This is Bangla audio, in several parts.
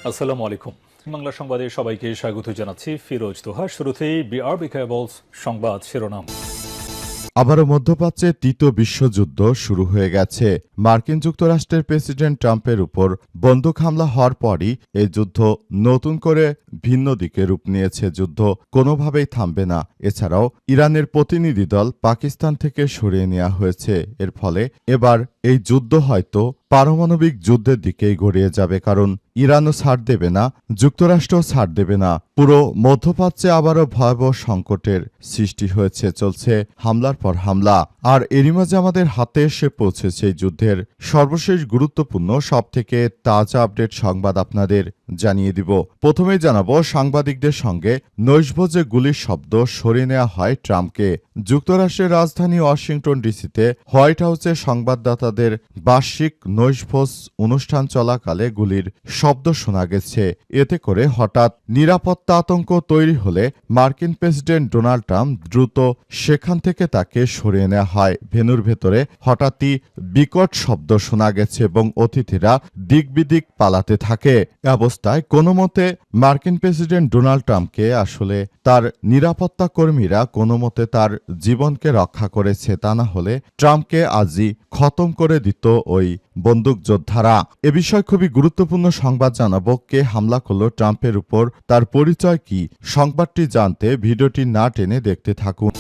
আসসালামু আলাইকুম। বাংলা সংবাদে সবাইকে স্বাগত জানাচ্ছি। ফিরোজ তোহা। শুরুতেই বিআরবি কেবলস সংবাদ শিরোনাম। আবারও মধ্যপ্রাচ্যে তৃতীয় বিশ্বযুদ্ধ শুরু হয়ে গেছে। মার্কিন যুক্তরাষ্ট্রের প্রেসিডেন্ট ট্রাম্পের উপর বন্দুক হামলা হওয়ার পরই এই যুদ্ধ নতুন করে ভিন্ন দিকে রূপ নিয়েছে। যুদ্ধ কোনোভাবেই থামবে না। এছাড়াও ইরানের প্রতিনিধি দল পাকিস্তান থেকে সরিয়ে নেওয়া হয়েছে। এর ফলে এবার এই যুদ্ধ হয়তো পারমাণবিক যুদ্ধের দিকেই গড়িয়ে যাবে, কারণ ইরানও ছাড় দেবে না, যুক্তরাষ্ট্রও ছাড় দেবে না। পুরো মধ্যপ্রাচ্যে আবারও ভয়াবহ সংকটের সৃষ্টি হয়েছে। চলছে হামলার পর হামলা। আর এরই মাঝে আমাদের হাতে এসে পৌঁছেছে এই যুদ্ধের সর্বশেষ গুরুত্বপূর্ণ সবথেকে তাজা আপডেট সংবাদ আপনাদের জানিয়ে দিব। প্রথমেই জানাবো, সাংবাদিকদের সঙ্গে নৈশভোজে গুলির শব্দ সরিয়ে নেওয়া হয় ট্রাম্পকে। যুক্তরাষ্ট্রের রাজধানী ওয়াশিংটন ডিসিতে হোয়াইট হাউসে সংবাদদাতাদের বার্ষিক নৈশভোজ অনুষ্ঠান চলাকালে গুলির শব্দ শোনা গেছে। এতে করে হঠাৎ নিরাপত্তা আতঙ্ক তৈরি হলে মার্কিন প্রেসিডেন্ট ডোনাল্ড ট্রাম্প দ্রুত সেখান থেকে তাকে সরিয়ে নেওয়া হয়। ভেন্যুর ভেতরে হঠাৎই বিকট শব্দ শোনা গেছে এবং অতিথিরা দিক বিদিক পালাতে থাকে। অবস্থায় কোনো মতে মার্কিন প্রেসিডেন্ট ডোনাল্ড ট্রাম্পকে আসলে তার নিরাপত্তা কর্মীরা কোনো মতে তার জীবনকে রক্ষা করেছে। তা না হলে ট্রাম্পকে আজই খতম করে দিত ওই বন্দুকযোদ্ধারা। এ বিষয় খুবই গুরুত্বপূর্ণ সংবাদ জানাবো। কে হামলা করলো ট্রাম্পের উপর, তার পরিচয় কি? সংবাদটি জানতে ভিডিওটি না টেনে দেখতে থাকুন।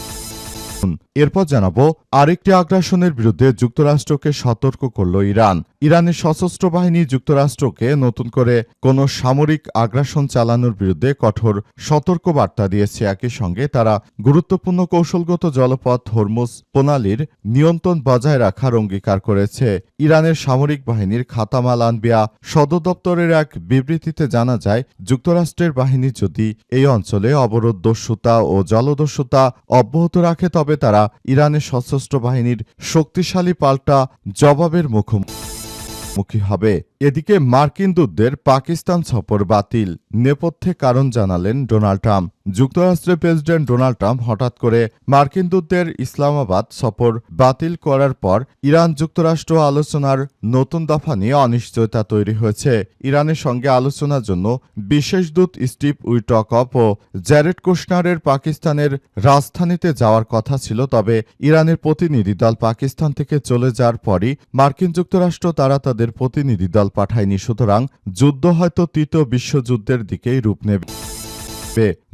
এরপর জানাবো, আরেকটি আগ্রাসনের বিরুদ্ধে যুক্তরাষ্ট্রকে সতর্ক করল ইরান। ইরানের সশস্ত্র বাহিনী যুক্তরাষ্ট্রকে নতুন করে কোনো সামরিক আগ্রাসন চালানোর বিরুদ্ধে কঠোর সতর্ক বার্তা দিয়েছে। একই সঙ্গে তারা গুরুত্বপূর্ণ কৌশলগত জলপথ হরমুজ প্রণালীর নিয়ন্ত্রণ বজায় রাখার অঙ্গীকার করেছে। ইরানের সামরিক বাহিনীর খাতাম আল আনবিয়া সদর দপ্তরের এক বিবৃতিতে জানা যায়, যুক্তরাষ্ট্রের বাহিনী যদি এই অঞ্চলে অবরোধ দস্যুতা ও জলদস্যুতা অব্যাহত রাখে তবে তারা ইরানের সশস্ত্র বাহিনীর শক্তিশালী পাল্টা জবাবের মুখোমুখি হবে। এদিকে মার্কিন দূতদের পাকিস্তান সফর বাতিল। নেপথ্যে কারণ জানালেন ডোনাল্ড ট্রাম্প। যুক্তরাষ্ট্রের প্রেসিডেন্ট ডোনাল্ড ট্রাম্প হঠাৎ করে মার্কিন দূতদের ইসলামাবাদ সফর বাতিল করার পর ইরান যুক্তরাষ্ট্র আলোচনার নতুন দফা নিয়ে অনিশ্চয়তা তৈরি হয়েছে। ইরানের সঙ্গে আলোচনার জন্য বিশেষ দূত স্টিভ উইটকপ ও জ্যারেড কুশনারের পাকিস্তানের রাজধানীতে যাওয়ার কথা ছিল, তবে ইরানের প্রতিনিধি দল পাকিস্তান থেকে চলে যাওয়ার পরই মার্কিন যুক্তরাষ্ট্র তারা তাদের প্রতিনিধি দল পাঠায়নি। সুতরাং যুদ্ধ হয়তো তৃতীয় বিশ্বযুদ্ধের দিকেই রূপ নেবে।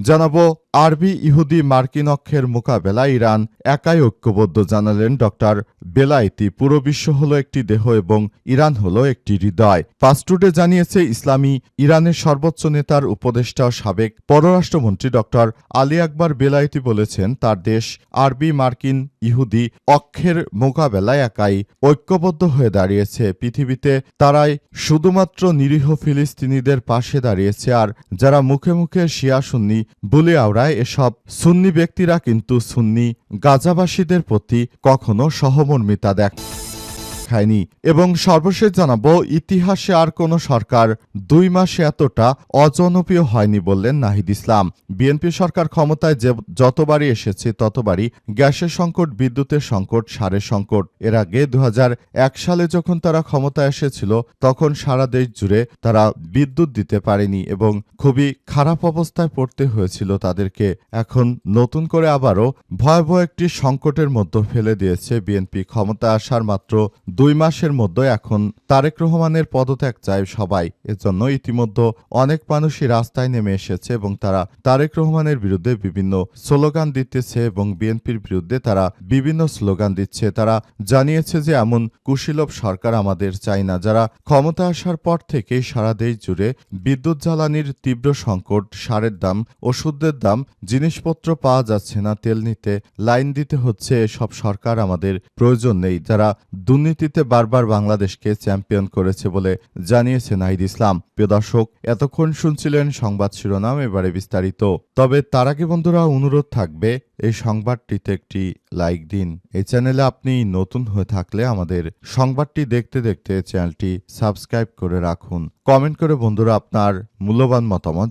জানাবো, আরবি ইহুদি মার্কিন অক্ষের মোকাবেলায় ইরান একাই ঐক্যবদ্ধ, জানালেন ডক্টর বেলায়েতি। পুরো বিশ্ব হলো একটি দেহ এবং ইরান হলো একটি হৃদয়। ফাস্ট টুডে জানিয়েছে, ইসলামী ইরানের সর্বোচ্চ নেতার উপদেষ্টা ও সাবেক পররাষ্ট্রমন্ত্রী ডক্টর আলী আকবর বেলায়েতি বলেছেন, তার দেশ আরবি মার্কিন ইহুদি অক্ষের মোকাবেলায় একাই ঐক্যবদ্ধ হয়ে দাঁড়িয়েছে। পৃথিবীতে তারাই শুধুমাত্র নিরীহ ফিলিস্তিনিদের পাশে দাঁড়িয়েছে, আর যারা মুখে মুখে শিয়া সুন্নি বলে আওড়ায়, এসব সুন্নি ব্যক্তিরা কিন্তু সুন্নি গাজাবাসীদের প্রতি কখনো সহমর্মিতা দেখায়নি। এবং সর্বশেষ জানাবো, ইতিহাসে আর কোনো সরকার 2 মাসে এতটা অজনপ্রিয় হয়নি বললেন নাহিদ ইসলাম। বিএনপি সরকার ক্ষমতায় যতবারই এসেছে ততবারই গ্যাসের সংকট, বিদ্যুতের সংকট, সারের সংকট। এর আগে 2001 সালে যখন তারা ক্ষমতায় এসেছিল তখন সারা দেশ জুড়ে তারা বিদ্যুৎ দিতে পারেনি এবং খুবই খারাপ অবস্থায় পড়তে হয়েছিল তাদেরকে। এখন নতুন করে আবারও ভয়াবহ একটি সংকটের মধ্যে ফেলে দিয়েছে বিএনপি। ক্ষমতা আসার মাত্র 2 মাসের মধ্যে এখন তারেক রহমানের পদত্যাগ চায় সবাই। এজন্য ইতিমধ্যে অনেক মানুষই রাস্তায় নেমে এসেছে এবং তারা তারেক রহমানের বিরুদ্ধে বিভিন্ন স্লোগান দিতেছে এবং বিএনপির বিরুদ্ধে তারা বিভিন্ন স্লোগান দিচ্ছে। তারা জানিয়েছে যে এমন কুশীলব সরকার আমাদের চাই না। যারা ক্ষমতা আসার পর থেকেই সারা দেশ জুড়ে বিদ্যুৎ জ্বালানির তীব্র সংকট, সারের দাম, ওষুধের দাম, জিনিসপত্র পাওয়া যাচ্ছে না, তেল নিতে লাইন দিতে হচ্ছে, এসব সরকার আমাদের প্রয়োজন নেই। যারা দুর্নীতিতে বারবার বাংলাদেশকে চ্যাম্পিয়ন করেছে বলে জানিয়েছে নাহিদ ইসলাম। প্রিয় দর্শক, এতক্ষণ শুনছিলেন সংবাদ শিরোনাম, এবারে বিস্তারিত। তবে তার আগে বন্ধুরা অনুরোধ থাকবে, এই সংবাদটিতে একটি লাইক দিন। এই চ্যানেলে আপনি নতুন হয়ে থাকলে আমাদের সংবাদটি দেখতে দেখতে চ্যানেলটি সাবস্ক্রাইব করে রাখুন। কমেন্ট করে বন্ধুরা আপনার মূল্যবান মতামত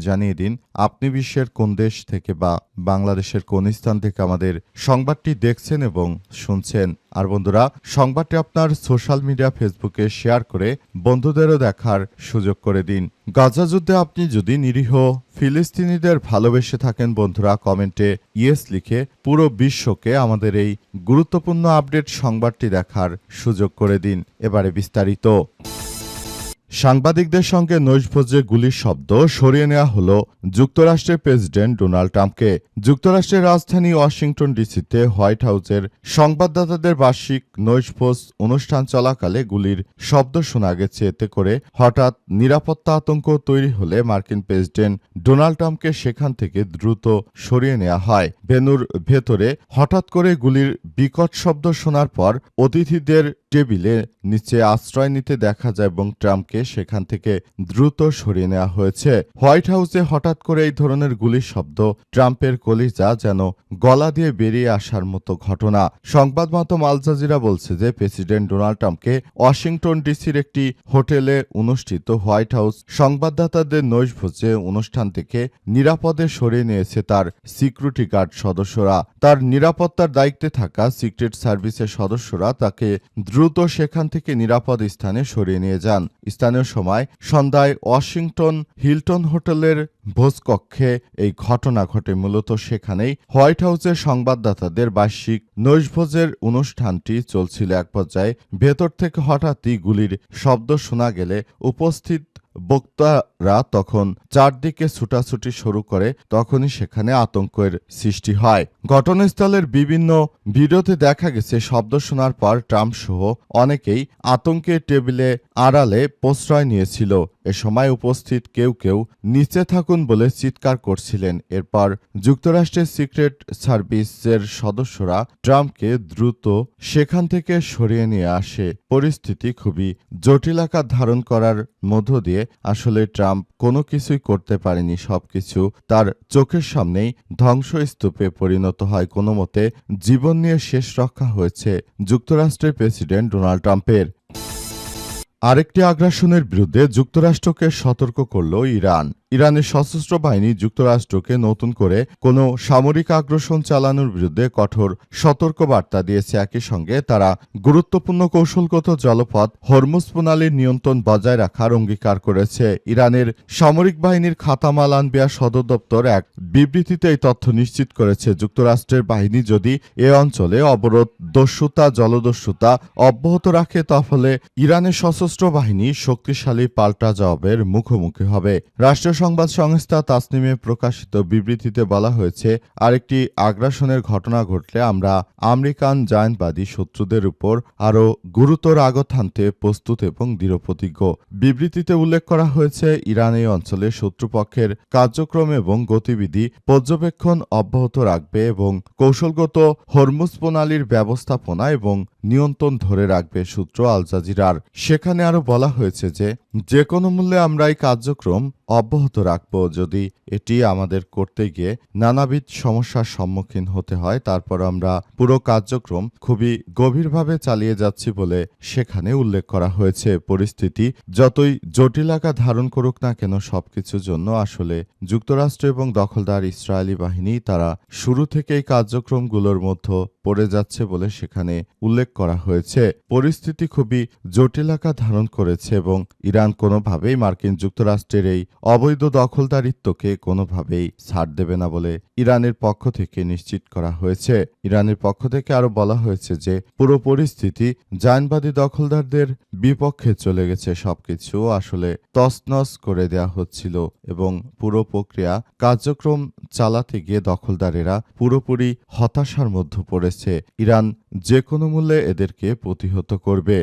জানিয়ে দিন আপনি বিশ্বের কোন দেশ থেকে বা বাংলাদেশের কোন স্থান থেকে আমাদের সংবাদটি দেখছেন এবং শুনছেন। আর বন্ধুরা, সংবাদটি আপনার সোশ্যাল মিডিয়া ফেসবুকে শেয়ার করে বন্ধুদেরও দেখার সুযোগ করে দিন। গাজা যুদ্ধে আপনি যদি নিরীহ ফিলিস্তিনিদের ভালোবেসে থাকেন বন্ধুরা, কমেন্টে ইয়েস লিখে পুরো বিশ্বকে আমাদের এই গুরুত্বপূর্ণ আপডেট সংবাদটি দেখার সুযোগ করে দিন। এবারে বিস্তারিত। সাংবাদিকদের সঙ্গে নৈশভোজে গুলির শব্দ সরিয়ে নেওয়া হলো যুক্তরাষ্ট্রের প্রেসিডেন্ট ডোনাল্ড ট্রাম্পকে। যুক্তরাষ্ট্রের রাজধানী ওয়াশিংটন ডিসিতে হোয়াইট হাউসের সংবাদদাতাদের বার্ষিক নৈশভোজ অনুষ্ঠান চলাকালে গুলির শব্দ শোনা গেছে। এতে করে হঠাৎ নিরাপত্তা আতঙ্ক তৈরি হলে মার্কিন প্রেসিডেন্ট ডোনাল্ড ট্রাম্পকে সেখান থেকে দ্রুত সরিয়ে নেওয়া হয়। ভেন্যুর ভেতরে হঠাৎ করে গুলির বিকট শব্দ শোনার পর অতিথিদের টেবিলে নিচে আশ্রয় নিতে দেখা যায় এবং ট্রাম্পকে সেখান থেকে দ্রুত সরিয়ে নেওয়া হয়েছে। হোয়াইট হাউসে হঠাৎ করে এই ধরনের গুলির শব্দ ট্রাম্পের কলিজা যেন গলা দিয়ে বেরিয়ে আসার মতো ঘটনা। সংবাদ মাধ্যম আল জাজিরা বলছে যে প্রেসিডেন্ট ডোনাল্ড ট্রাম্পকে ওয়াশিংটন ডিসির একটি হোটেলে অনুষ্ঠিত হোয়াইট হাউস সংবাদদাতাদের নৈশভোজে অনুষ্ঠান থেকে নিরাপদে সরিয়ে নিয়েছে তার সিকিউরিটি গার্ড সদস্যরা। তার নিরাপত্তার দায়িত্বে থাকা সিক্রেট সার্ভিসের সদস্যরা তাকে দ্রুত সেখান থেকে নিরাপদ স্থানে সরিয়ে নিয়ে যান। স্থানীয় সময় সন্ধ্যায় ওয়াশিংটন হিলটন হোটেলের ভোজকক্ষে এই ঘটনা ঘটে। মূলত সেখানেই হোয়াইট হাউসের সংবাদদাতাদের বার্ষিক নৈশভোজের অনুষ্ঠানটি চলছিল। এক পর্যায়ে ভেতর থেকে হঠাৎই গুলির শব্দ শোনা গেলে উপস্থিত বক্তারা তখন চারদিকে ছুটাছুটি শুরু করে। তখনই সেখানে আতঙ্কের সৃষ্টি হয়। ঘটনাস্থলের বিভিন্ন ভিডিওতে দেখা গেছে শব্দ শোনার পর ট্রাম্প সহ অনেকেই আতঙ্কে টেবিলে আড়ালে প্রশ্রয় নিয়েছিল। এ সময় উপস্থিত কেউ কেউ নিচে থাকুন বলে চিৎকার করছিলেন। এরপর যুক্তরাষ্ট্রের সিক্রেট সার্ভিসের সদস্যরা ট্রাম্পকে দ্রুত সেখান থেকে সরিয়ে নিয়ে আসে। পরিস্থিতি খুবই জটিল আকার ধারণ করার মধ্য দিয়ে আসলে ট্রাম্প কোনো কিছুই করতে পারেনি। সবকিছু তার চোখের সামনেই ধ্বংসস্তূপে পরিণত হয়। কোনো মতে জীবন নিয়ে শেষ রক্ষা হয়েছে যুক্তরাষ্ট্রের প্রেসিডেন্ট ডোনাল্ড ট্রাম্পের। আরেকটি আগ্রাসনের বিরুদ্ধে যুক্তরাষ্ট্রকে সতর্ক করল ইরান। ইরানের সশস্ত্র বাহিনী যুক্তরাষ্ট্রকে নতুন করে কোনো সামরিক আগ্রাসন চালানোর বিরুদ্ধে কঠোর সতর্কবার্তা দিয়েছে। একই সঙ্গে তারা গুরুত্বপূর্ণ কৌশলগত জলপথ হরমুজ প্রণালীর নিয়ন্ত্রণ বজায় রাখার অঙ্গীকার করেছে। ইরানের সামরিক বাহিনীর খাতামাল আনবিয়া সদর দপ্তর এক বিবৃতিতে এই তথ্য নিশ্চিত করেছে। যুক্তরাষ্ট্রের বাহিনী যদি এ অঞ্চলে অবরোধ জলদস্যুতা অব্যাহত রাখে তাহলে ইরানের সশস্ত্র বাহিনী শক্তিশালী পাল্টা জবাবের মুখোমুখি হবে। রাষ্ট্রীয় সংবাদ সংস্থা তাসনিমে প্রকাশিত বিবৃতিতে বলা হয়েছে, আরেকটি আগ্রাসনের ঘটনা ঘটলে আমরা আমেরিকান জায়নবাদী শত্রুদের উপর আরও গুরুতর আঘাত হানতে প্রস্তুত এবং দৃঢ়প্রতিজ্ঞ। বিবৃতিতে উল্লেখ করা হয়েছে, ইরান এই অঞ্চলে শত্রুপক্ষের কার্যক্রম এবং গতিবিধি পর্যবেক্ষণ অব্যাহত রাখবে এবং কৌশলগত হরমুজ প্রণালীর ব্যবস্থাপনা এবং নিয়ন্ত্রণ ধরে রাখবে। সূত্র আল জাজিরার। সেখানে আরও বলা হয়েছে যে কোনো মূল্যে আমরা এই কার্যক্রম অব্যাহত রাখব। যদি এটি আমাদের করতে গিয়ে নানাবিধ সমস্যার সম্মুখীন হতে হয়, তারপর আমরা পুরো কার্যক্রম খুবই গভীরভাবে চালিয়ে যাচ্ছি বলে সেখানে উল্লেখ করা হয়েছে। পরিস্থিতি যতই জটিল আকার ধারণ করুক না কেন, সবকিছুর জন্য আসলে যুক্তরাষ্ট্র এবং দখলদার ইসরায়েলি বাহিনী তারা শুরু থেকেই কার্যক্রমগুলোর মধ্যে পড়ে যাচ্ছে বলে সেখানে উল্লেখ করা হয়েছে। পরিস্থিতি খুবই জটিল আকার ধারণ করেছে এবং ইরান কোনোভাবেই মার্কিন যুক্তরাষ্ট্রের এই অবৈধ দখলদারিত্বকে কোনোভাবেই ছাড় দেবে না বলে ইরানের পক্ষ থেকে নিশ্চিত করা হয়েছে। ইরানের পক্ষ থেকে আরো বলা হয়েছে যে পুরো পরিস্থিতি জায়নবাদী দখলদারদের বিপক্ষে চলে গেছে। সবকিছু আসলে তছনছ করে দেয়া হচ্ছিল এবং পুরো প্রক্রিয়া কার্যক্রম চালাতে গিয়ে দখলদারেরা পুরোপুরি হতাশার মধ্যে পড়েছে। ইরান যে কোনো মূল্যে এদেরকে প্রতিহত করবে।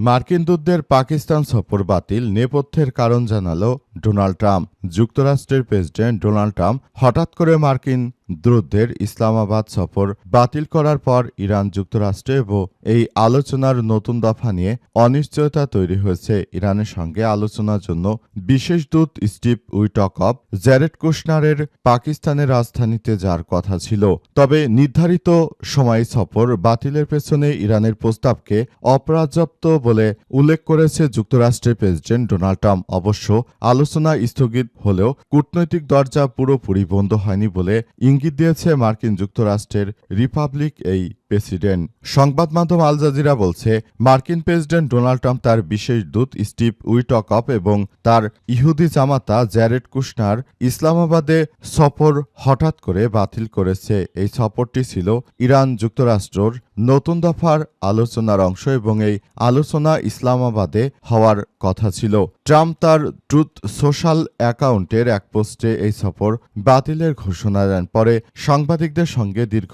মার্কিন দূতদের পাকিস্তান সফর বাতিল, নেপথ্যের কারণ জানালো ডোনাল্ড ট্রাম্প। যুক্তরাষ্ট্রের প্রেসিডেন্ট ডোনাল্ড ট্রাম্প হঠাৎ করে মার্কিন দ্রুতদের ইসলামাবাদ সফর বাতিল করার পর ইরান যুক্তরাষ্ট্রে এবং এই আলোচনার নতুন দফা নিয়ে অনিশ্চয়তা তৈরি হয়েছে। ইরানের সঙ্গে আলোচনার জন্য বিশেষ দূত স্টিভ উইটকফ জ্যারেড কুশনারের পাকিস্তানের রাজধানীতে যাওয়ার কথা ছিল। তবে নির্ধারিত সময় সফর বাতিলের পেছনে ইরানের প্রস্তাবকে অপর্যাপ্ত বলে উল্লেখ করেছে যুক্তরাষ্ট্রের প্রেসিডেন্ট ডোনাল্ড ট্রাম্প। অবশ্য আলোচনা স্থগিত হলেও কূটনৈতিক দরজা পুরোপুরি বন্ধ হয়নি বলে ইঙ্গিত দিয়েছে মার্কিন যুক্তরাষ্ট্রের রিপাবলিক এই প্রেসিডেন্ট। সংবাদ মাধ্যম আল জাজিরা বলছে, মার্কিন প্রেসিডেন্ট ডোনাল্ড ট্রাম্প তার বিশেষ দূত স্টিভ উইটকফ এবং তার ইহুদি জামাতা জ্যারেড কুশনার ইসলামাবাদে সফর হঠাৎ করে বাতিল করেছে। এই সফরটি ছিল ইরান যুক্তরাষ্ট্রর নতুন দফার আলোচনার অংশ এবং এই আলোচনা ইসলামাবাদে হওয়ার কথা ছিল। ট্রাম্প তার ট্রুথ সোশ্যাল অ্যাকাউন্টের এক পোস্টে এই সফর বাতিলের ঘোষণা দেন। পরে সাংবাদিকদের সঙ্গে দীর্ঘ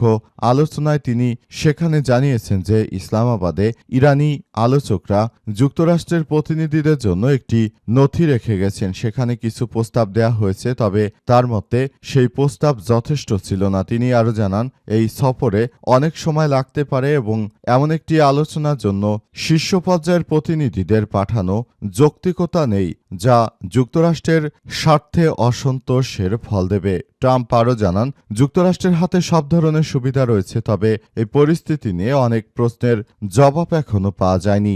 আলোচনায় তিনি সেখানে জানিয়েছেন যে ইসলামাবাদে ইরানি আলোচকরা যুক্তরাষ্ট্রের প্রতিনিধিদের জন্য একটি নথি রেখে গেছেন। সেখানে কিছু প্রস্তাব দেওয়া হয়েছে, তবে তার মতে সেই প্রস্তাব যথেষ্ট ছিল না। তিনি আরও জানান, এই সফরে অনেক সময় লাগতে পারে এবং এমন একটি আলোচনার জন্য শীর্ষ পর্যায়ের প্রতিনিধিদের পাঠানো যৌক্তিকতা নেই, যা যুক্তরাষ্ট্রের স্বার্থে অসন্তোষের ফল দেবে। ট্রাম্প আরও জানান, যুক্তরাষ্ট্রের হাতে সব ধরনের সুবিধা রয়েছে, তবে এই পরিস্থিতি নিয়ে অনেক প্রশ্নের জবাব এখনো পাওয়া যায়নি।